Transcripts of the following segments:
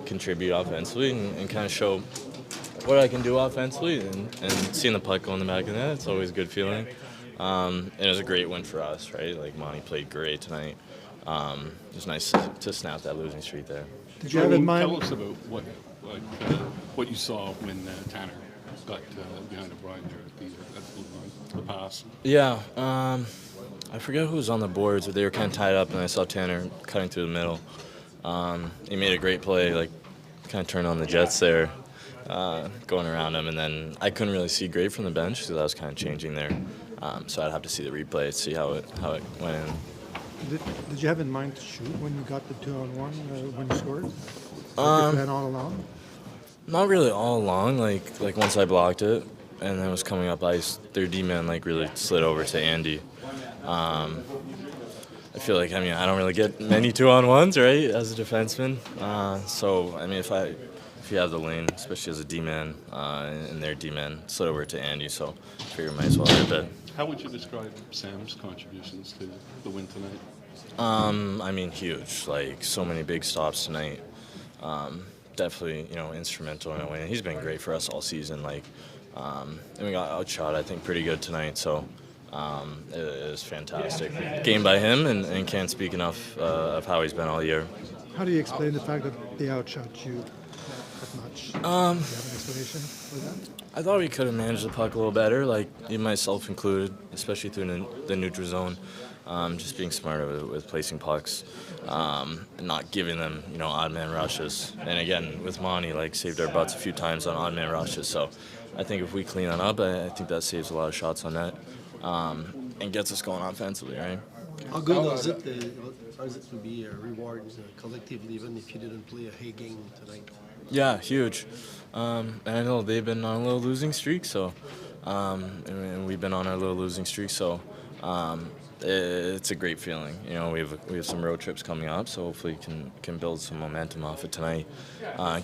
contribute offensively and kind of show what I can do offensively, and seeing the puck go in the back of the net, it's always a good feeling. And it was a great win for us, right? Like, Monty played great tonight. It was nice to snap that losing streak there. Did you have in mind? Tell us about what you saw when Tanner got behind O'Brien there at the pass. Yeah, I forget who was on the boards, but they were kind of tied up, and I saw Tanner cutting through the middle. He made a great play, like kind of turned on the Jets there, going around him, and then I couldn't really see great from the bench because I was kind of changing there. So I'd have to see the replay to see how it went in. Did you have in mind to shoot when you got the 2-on-1 when you scored? Like you had all along? Not really all along. Like once I blocked it and then was coming up ice, their D-man really slid over to Andy. I feel like I don't really get many 2-on-1s, right, as a defenseman. So if you have the lane, especially as a D-man, and their D-man slid over to Andy, so I figure I might as well hit it. How would you describe Sam's contributions to the win tonight? Huge. Like, so many big stops tonight. Definitely, instrumental in a win. He's been great for us all season. And we got outshot, I think, pretty good tonight. So it was fantastic game by him, and can't speak enough of how he's been all year. How do you explain the fact that they outshot you that much? Do you have an explanation for that? I thought we could have managed the puck a little better, myself included, especially through the neutral zone. Just being smarter with placing pucks, and not giving them, odd man rushes. And again, with Monty, saved our butts a few times on odd man rushes. So I think if we clean that up, I think that saves a lot of shots on net, and gets us going offensively, right? How good was it to be rewarded collectively, even if you didn't play a hay game tonight? Yeah, huge. And I know they've been on a little losing streak, so and we've been on our little losing streak, so it's a great feeling. We have some road trips coming up, so hopefully can build some momentum off it tonight.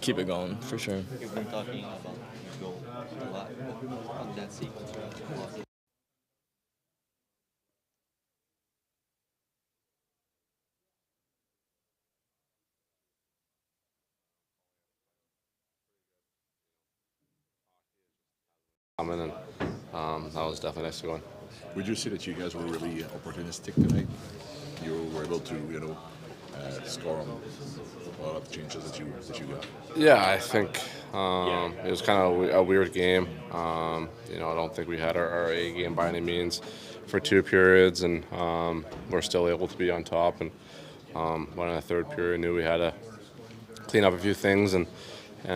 Keep it going for sure. You've been talking about goal a lot on that sequence. And that was definitely nice to go in. Would you say that you guys were really opportunistic tonight? You were able to, score on a lot of the changes that you got. Yeah, I think it was kind of a weird game. I don't think we had our A game by any means for 2 periods, and we're still able to be on top. And when in the third period, knew we had to clean up a few things and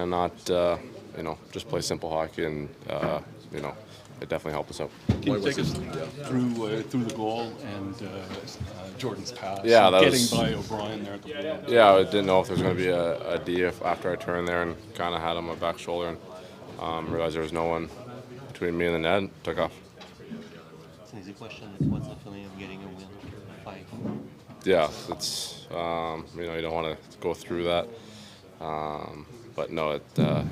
not just play simple hockey, and it definitely helped us out. Can you take us through the goal and Jordan's pass? Yeah, that getting was, by O'Brien there at the wheel. Yeah, I didn't know if there was going to be a D after I turned there, and kind of had him on my back shoulder, and realized there was no one between me and the net, and took off. It's an easy question. What's the feeling of getting a win 5? Yeah, it's you don't want to go through that, but no,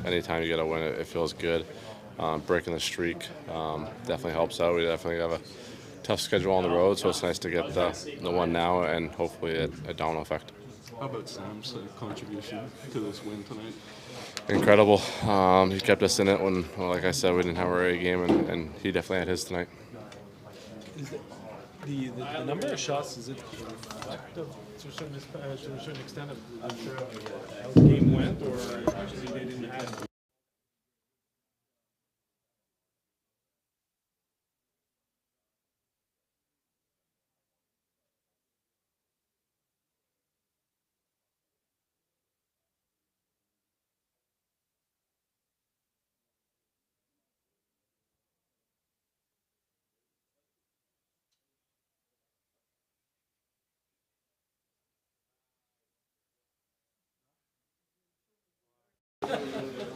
anytime you get a win, it feels good. Breaking the streak definitely helps out. We definitely have a tough schedule on the road, so it's nice to get the one now, and hopefully a domino effect. How about Sam's contribution to this win tonight? Incredible. He kept us in it when, like I said, we didn't have our A game, and he definitely had his tonight. Is the number of shots, is it reflective to a certain extent of how the game went, or actually they didn't have?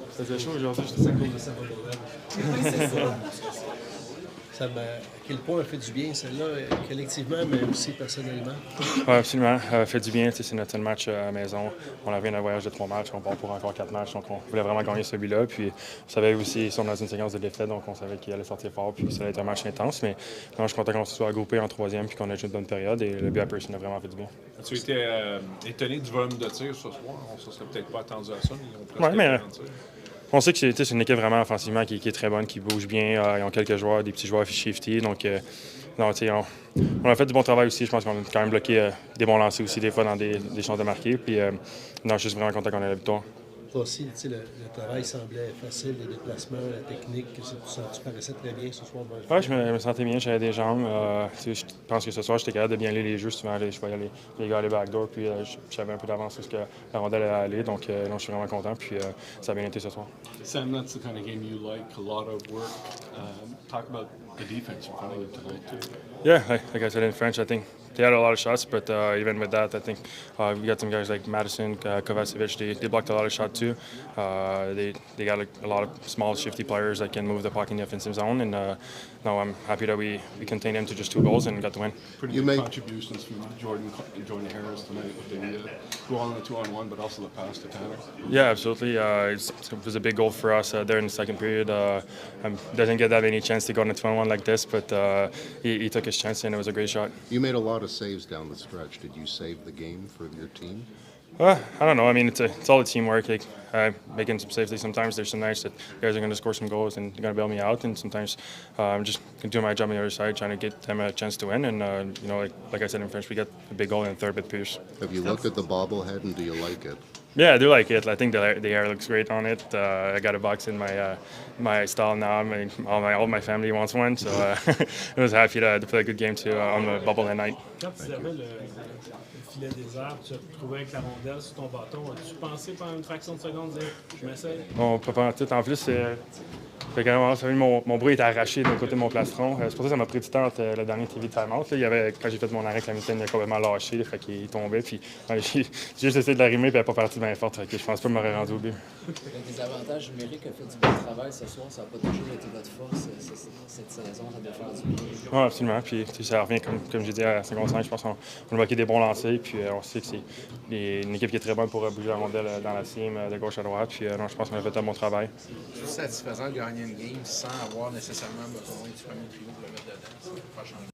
Ça faisait chaud aujourd'hui, je te sais à cause de ça. À quel point elle fait du bien, celle-là, collectivement, mais aussi personnellement? Oui, absolument. Fait du bien. C'est notre seul match à la maison. On avait un voyage de 3 matchs. On part pour encore 4 matchs. Donc, on voulait vraiment gagner celui-là. Puis, on savait aussi qu'ils sont dans une séquence de défaites. Donc, on savait qu'ils allaient sortir fort. Puis, ça allait être un match intense. Mais non, je suis content qu'on se soit regroupé en troisième. Puis, qu'on ait joué une bonne période. Et le but à Pearson a vraiment fait du bien. As-tu été étonné du volume de tir ce soir? On ne serait peut-être pas attendu à ça, mais ils ont presque Ouais, mais 40 tirs. on sait que c'est une équipe vraiment offensivement qui est très bonne, qui bouge bien. Ils ont quelques joueurs, des petits joueurs shifty. Donc, non, on a fait du bon travail aussi. Je pense qu'on a quand même bloqué des bons lancers aussi, des fois, dans des chances de marquer. Puis, non, je suis vraiment content qu'on ait la victoire. Toi aussi, tu sais, le travail semblait facile, les déplacements, la technique, tu paraissais très bien ce soir. Oui, je me sentais bien, j'avais des jambes. Je pense que ce soir, j'étais capable de bien lire les jeux. Souvent, je voyais les gars aller backdoor, puis j'avais un peu d'avance sur ce que la rondelle allait aller. Donc, non, je suis vraiment content, puis ça a bien été ce soir. Sam, that's the kind of game you like, a lot of work. Talk about the defense you're playing tonight, too. Yeah, like I said in French, I think they had a lot of shots, but even with that, I think we got some guys like Madison, Kovacevic. They blocked a lot of shots too. They got a lot of small, shifty players that can move the puck in the offensive zone, and no, I'm happy that we contained them to just 2 goals and got the win. Pretty good contributions from Jordan Harris tonight with the goal on the 2-on-1, but also the pass to Tanner. Yeah, absolutely. It was a big goal for us there in the second period. Doesn't get that many chance to go on a 2-on-1 like this, but he took his chance and it was a great shot. You made a lot of saves down the stretch. Did you save the game for your team? I don't know. I mean, it's all the teamwork. Making some saves sometimes. There's some nights that guys are going to score some goals and they're going to bail me out, and sometimes I'm just doing my job on the other side, trying to get them a chance to win. And like I said in French, we got a big goal in the third with Pearson. Have you looked at the bobblehead and do you like it? Yeah, I do like it. I think the hair looks great on it. I got a box in my stall now. I mean, all my family wants one, so I was happy to play a good game too on the bubble that night. Quand tu avais le filet désert, tu te retrouvais avec la rondelle sur ton bâton, as-tu pensé pendant une fraction de seconde dire je m'essaye? On peut pas en tout. En plus, fait qu'à un moment, mon bruit était arraché d'un côté de mon plastron. C'est pour ça que ça m'a pris du temps entre le dernier TV timeout. Quand j'ai fait mon arrêt avec la mitaine, il a complètement lâché. Fait qu'il tombait. Puis j'ai juste essayé de l'arrimer, puis elle n'est pas partie bien forte. Fait que je pense pas que je m'aurais rendu au but. Les avantages numériques a fait du bon travail ce soir. Ça n'a pas toujours été votre force cette saison. Ça doit faire du bien. Oui, absolument. Puis ça revient, comme j'ai dit à 55, je pense qu'on a bloqué des bons lancers. Puis on sait que c'est une équipe qui est très bonne pour bouger la rondelle dans la cime de gauche à droite. Puis non, je pense qu'on a fait un bon travail. C'est satisfaisant de gagner une game sans avoir nécessairement besoin du premier trio pour le mettre dedans. Ça ne peut pas changer.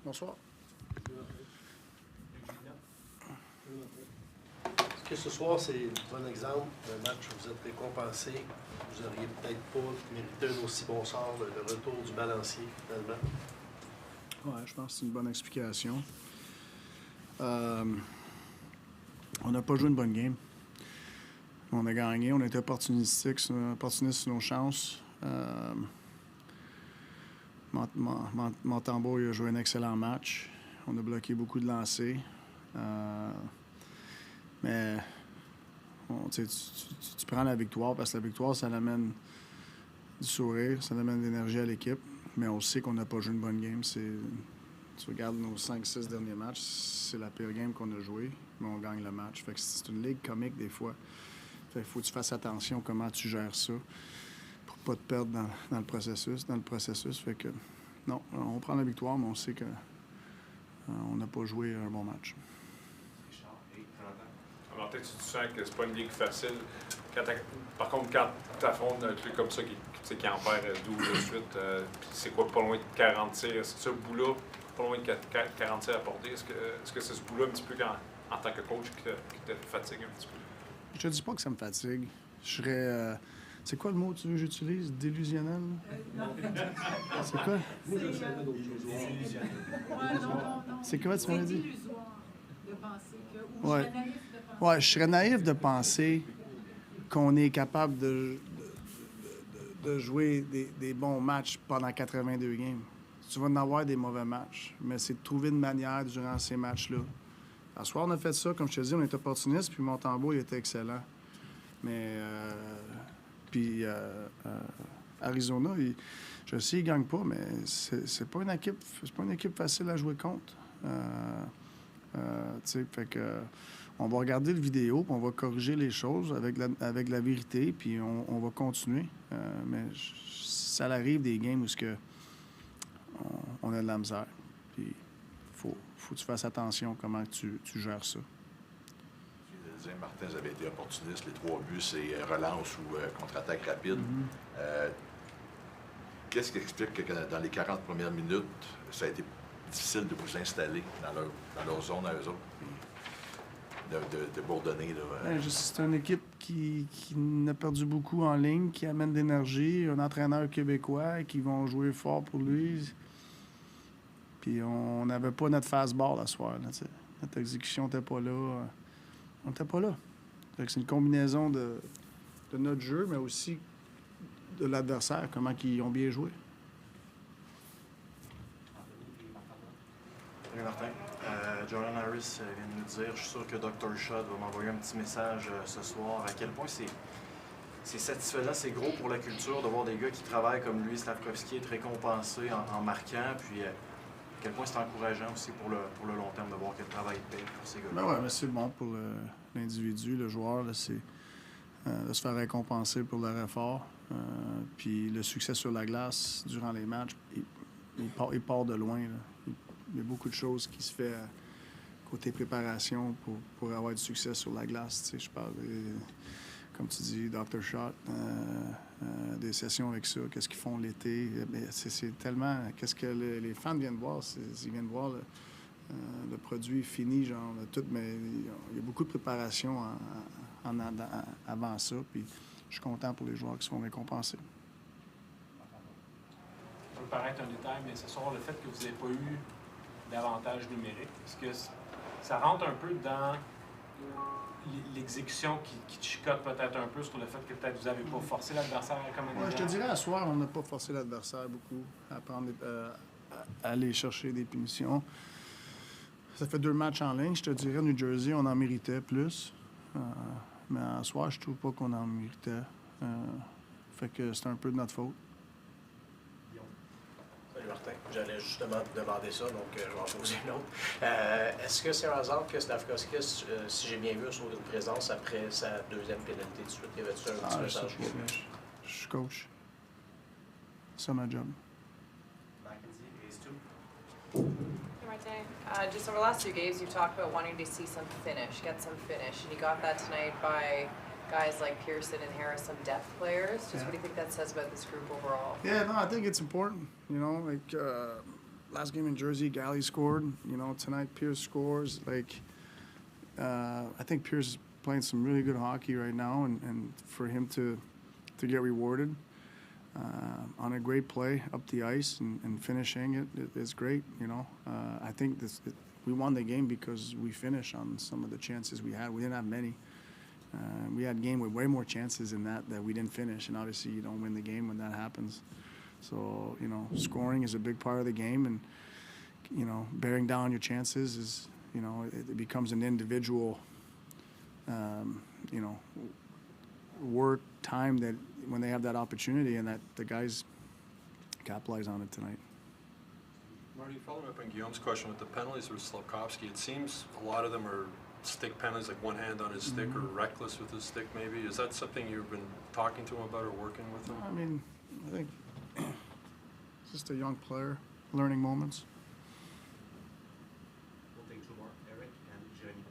Bonsoir. Est-ce que ce soir, c'est un bon exemple d'un match où vous êtes récompensé? Vous auriez peut-être pas mérité un aussi bon sort, le retour du balancier, finalement? Ouais, je pense que c'est une bonne explication. On n'a pas joué une bonne game. On a gagné, on a été opportunistes sur nos chances. Montembeault a joué un excellent match. On a bloqué beaucoup de lancers. Mais tu prends la victoire parce que la victoire, ça amène du sourire, ça amène de l'énergie à l'équipe. Mais on sait qu'on n'a pas joué une bonne game. Tu regardes nos 5-6 derniers matchs, c'est la pire game qu'on a jouée, mais on gagne le match. Fait que c'est une ligue comique des fois. Fait qu'il faut que tu fasses attention à comment tu gères ça pour pas te perdre dans le processus. Fait que non, on prend la victoire, mais on sait que on n'a pas joué un bon match. Alors peut-être tu sens que c'est pas une ligue facile. Par contre, quand tu affrontes un truc comme ça qui en perd 12 de suite, c'est quoi, pas loin de 40 tirs? Est-ce que ce bout-là, pas loin de 40 tirs à porter, est-ce que c'est ce bout-là un petit peu en tant que coach qui te fatigue un petit peu? Je te dis pas que ça me fatigue. Je serais... c'est quoi le mot que tu veux que j'utilise? Délusionnel? C'est quoi? C'est quoi tu m'as dit? De penser que... Ouais. Ouais, je serais naïf de penser qu'on est capable de jouer des bons matchs pendant 82 games. Tu vas en avoir des mauvais matchs, mais c'est de trouver une manière durant ces matchs-là. À ce soir, on a fait ça, comme je te dis, on était opportuniste, puis Montembeault, il était excellent. Mais, puis Arizona, je sais, il ne gagne pas, mais c'est pas une équipe facile à jouer contre. Fait que on va regarder le vidéo, puis on va corriger les choses avec la vérité, puis on va continuer. Mais ça arrive des games où on a de la misère. Puis faut que tu fasses attention à comment tu gères ça. Martin, vous avez été opportuniste. Les 3 buts, c'est relance ou contre-attaque rapide. Qu'est-ce qui explique que dans les 40 premières minutes, ça a été difficile de vous installer dans leur zone à eux autres, de bourdonner? C'est une équipe qui a perdu beaucoup en ligne, qui amène de l'énergie, un entraîneur québécois qui vont jouer fort pour lui. Puis on n'avait pas notre fastball à soir. Là, notre exécution n'était pas là. On n'était pas là. C'est une combinaison de notre jeu, mais aussi de l'adversaire, comment ils ont bien joué. Salut Martin. Jordan Harris vient de nous dire, je suis sûr que Dr. Shot va m'envoyer un petit message ce soir. À quel point c'est satisfaisant, c'est gros pour la culture de voir des gars qui travaillent comme lui, Slavkovski, être récompensés en marquant. Puis à quel point c'est encourageant aussi pour le long terme de voir que le travail paye pour ces gars-là. Ben ouais, mais c'est bon pour l'individu, le joueur, là, c'est de se faire récompenser pour leur effort. Puis le succès sur la glace durant les matchs, il part de loin. Là. Il y a beaucoup de choses qui se fait côté préparation pour avoir du succès sur la glace. Je parle, comme tu dis, Dr. Shot, des sessions avec ça, qu'est-ce qu'ils font l'été. C'est tellement... Qu'est-ce que les fans viennent voir? Ils viennent voir le produit fini, genre, tout, mais il y a beaucoup de préparation avant ça, puis je suis content pour les joueurs qui se font récompenser. Ça peut paraître un détail, mais ce soir, le fait que vous n'ayez pas eu d'avantage numérique, est-ce que ça rentre un peu dans l'exécution qui te chicote peut-être un peu sur le fait que peut-être vous n'avez pas forcé l'adversaire comme un Ouais, je te dirais, à soir, on n'a pas forcé l'adversaire beaucoup à aller chercher des punitions. Ça fait 2 matchs en ligne. Je te dirais, New Jersey, on en méritait plus. Mais à soir, je trouve pas qu'on en méritait. Fait que c'est un peu de notre faute. Salut Martin. J'allais justement te demander ça, donc je vais en poser une autre. Est-ce que c'est un hasard que Slavkovski, si j'ai bien vu, a sauvé une présence après sa 2e pénalité de suite? Y avait-tu un petit message? Je suis coach. C'est ma job. Martin, just over the last 2 games, you've talked about wanting to see some finish, get some finish, and you got that tonight by guys like Pearson and Harris, some depth players. Just what do you think that says about this group overall? Yeah, no, I think it's important. You know, like last game in Jersey, Galley scored. You know, tonight Pierce scores. Like, I think Pierce is playing some really good hockey right now, and for him to get rewarded on a great play up the ice and finishing it is great. You know, I think we won the game because we finished on some of the chances we had. We didn't have many. We had a game with way more chances than that we didn't finish, and obviously you don't win the game when that happens. So, you know, scoring is a big part of the game, and, you know, bearing down your chances is, you know, it becomes an individual, you know, work time that when they have that opportunity, and that the guys capitalize on it tonight. Marty, following up on Guillaume's question with the penalties with Slafkovsky, it seems a lot of them are stick penalties, like one hand on his stick or reckless with his stick maybe. Is that something you've been talking to him about or working with him? I mean, I think it's just a young player, learning moments. We'll take two more, Eric and Jenny.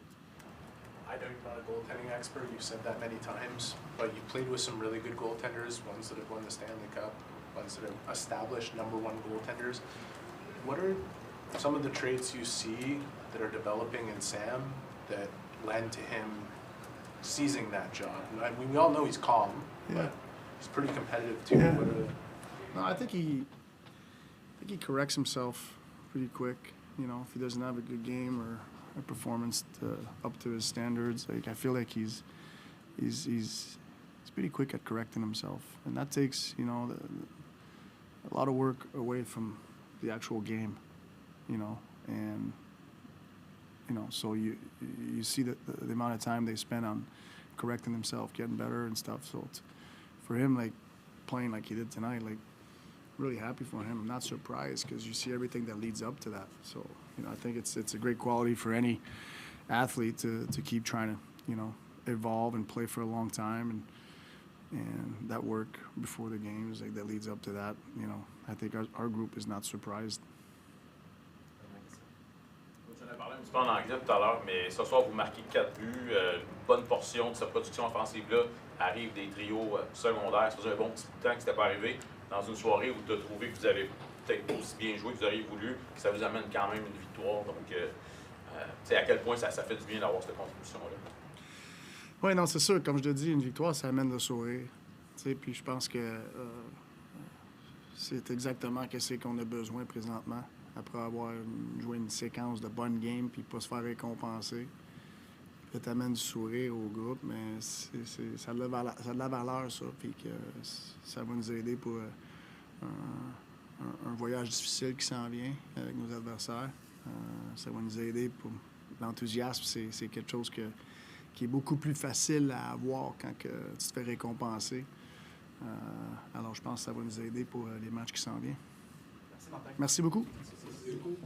I know you're not a goaltending expert, you've said that many times, but you played with some really good goaltenders, ones that have won the Stanley Cup, ones that have established #1 goaltenders. What are some of the traits you see that are developing in Sam that led to him seizing that job? I mean, we all know he's calm, but he's pretty competitive too. Yeah. What are No, I think he corrects himself pretty quick. You know, if he doesn't have a good game or a performance up to his standards, like I feel like he's pretty quick at correcting himself, and that takes, you know, a lot of work away from the actual game. You know, and you know, so you see the amount of time they spend on correcting themselves, getting better and stuff. So for him, like playing like he did tonight, like really happy for him. I'm not surprised because you see everything that leads up to that. So you know, I think it's a great quality for any athlete to keep trying to, you know, evolve and play for a long time, and that work before the games, like, that leads up to that. You know, I think our group is not surprised. On a parlé un petit peu en anglais tout à l'heure, mais ce soir, vous marquez 4 buts, une bonne portion de cette production offensive-là arrive des trios secondaires. Ça faisait un bon petit bout de temps que ce n'était pas arrivé. Dans une soirée où tu as trouvé que vous avez peut-être pas aussi bien joué que vous auriez voulu, que ça vous amène quand même une victoire. Donc, tu sais à quel point ça fait du bien d'avoir cette contribution-là. Oui, non, c'est sûr. Comme je te dis, une victoire, ça amène le sourire. Puis je pense que c'est exactement ce qu'on a besoin présentement. Après avoir joué une séquence de bonnes games puis pas se faire récompenser. Ça t'amène du sourire au groupe, mais ça a de la valeur, ça. Puis que ça va nous aider pour un voyage difficile qui s'en vient avec nos adversaires. Ça va nous aider pour l'enthousiasme. C'est quelque chose qui est beaucoup plus facile à avoir quand tu te fais récompenser. Alors, je pense que ça va nous aider pour les matchs qui s'en viennent. Merci, Martin. Merci beaucoup. Merci beaucoup.